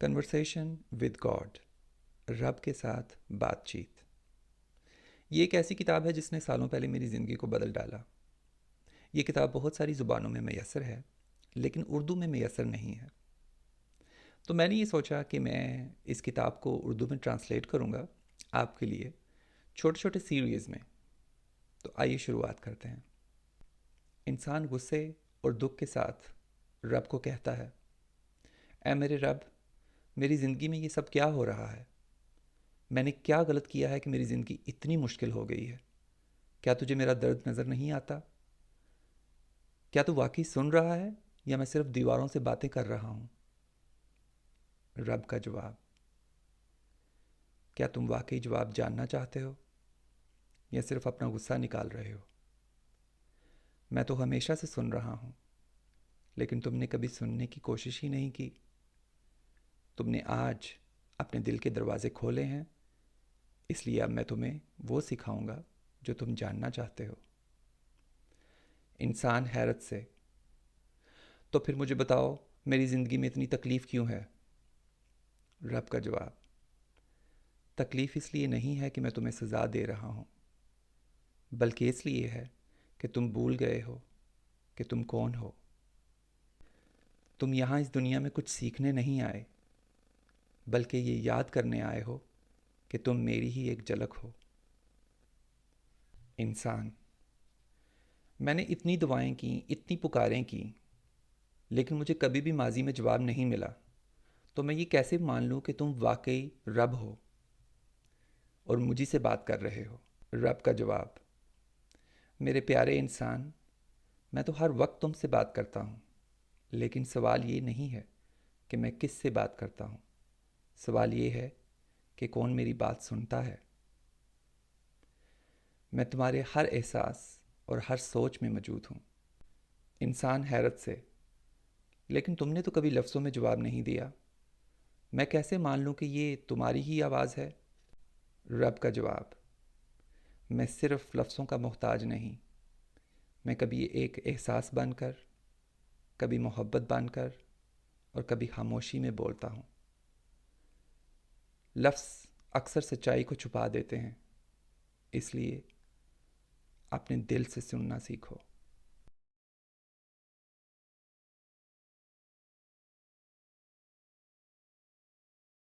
Conversation with God, رب کے ساتھ بات چیت۔ یہ ایک ایسی کتاب ہے جس نے سالوں پہلے میری زندگی کو بدل ڈالا۔ یہ کتاب بہت ساری زبانوں میں میسر ہے، لیکن اردو میں میسر نہیں ہے۔ تو میں نے یہ سوچا کہ میں اس کتاب کو اردو میں ٹرانسلیٹ کروں گا آپ کے لیے، چھوٹے چھوٹے سیریز میں۔ تو آئیے شروعات کرتے ہیں۔ انسان غصے اور دکھ کے ساتھ رب کو کہتا ہے، اے میرے رب، میری زندگی میں یہ سب کیا ہو رہا ہے؟ میں نے کیا غلط کیا ہے کہ میری زندگی اتنی مشکل ہو گئی ہے؟ کیا تجھے میرا درد نظر نہیں آتا؟ کیا تو واقعی سن رہا ہے یا میں صرف دیواروں سے باتیں کر رہا ہوں؟ رب کا جواب، کیا تم واقعی جواب جاننا چاہتے ہو یا صرف اپنا غصہ نکال رہے ہو؟ میں تو ہمیشہ سے سن رہا ہوں، لیکن تم نے کبھی سننے کی کوشش ہی نہیں کی۔ تم نے آج اپنے دل کے دروازے کھولے ہیں، اس لیے اب میں تمہیں وہ سکھاؤں گا جو تم جاننا چاہتے ہو۔ انسان حیرت سے، تو پھر مجھے بتاؤ میری زندگی میں اتنی تکلیف کیوں ہے؟ رب کا جواب، تکلیف اس لیے نہیں ہے کہ میں تمہیں سزا دے رہا ہوں، بلکہ اس لیے ہے کہ تم بھول گئے ہو کہ تم کون ہو۔ تم یہاں اس دنیا میں کچھ سیکھنے نہیں آئے، بلکہ یہ یاد کرنے آئے ہو کہ تم میری ہی ایک جھلک ہو۔ انسان، میں نے اتنی دعائیں کیں، اتنی پکاریں کیں، لیکن مجھے کبھی بھی ماضی میں جواب نہیں ملا، تو میں یہ کیسے مان لوں کہ تم واقعی رب ہو اور مجھی سے بات کر رہے ہو؟ رب کا جواب، میرے پیارے انسان، میں تو ہر وقت تم سے بات کرتا ہوں، لیکن سوال یہ نہیں ہے کہ میں کس سے بات کرتا ہوں، سوال یہ ہے کہ کون میری بات سنتا ہے۔ میں تمہارے ہر احساس اور ہر سوچ میں موجود ہوں۔ انسان حیرت سے، لیکن تم نے تو کبھی لفظوں میں جواب نہیں دیا، میں کیسے مان لوں کہ یہ تمہاری ہی آواز ہے؟ رب کا جواب، میں صرف لفظوں کا محتاج نہیں، میں کبھی ایک احساس بن کر، کبھی محبت بن کر اور کبھی خاموشی میں بولتا ہوں۔ لفظ اکثر سچائی کو چھپا دیتے ہیں، اس لیے اپنے دل سے سننا سیکھو۔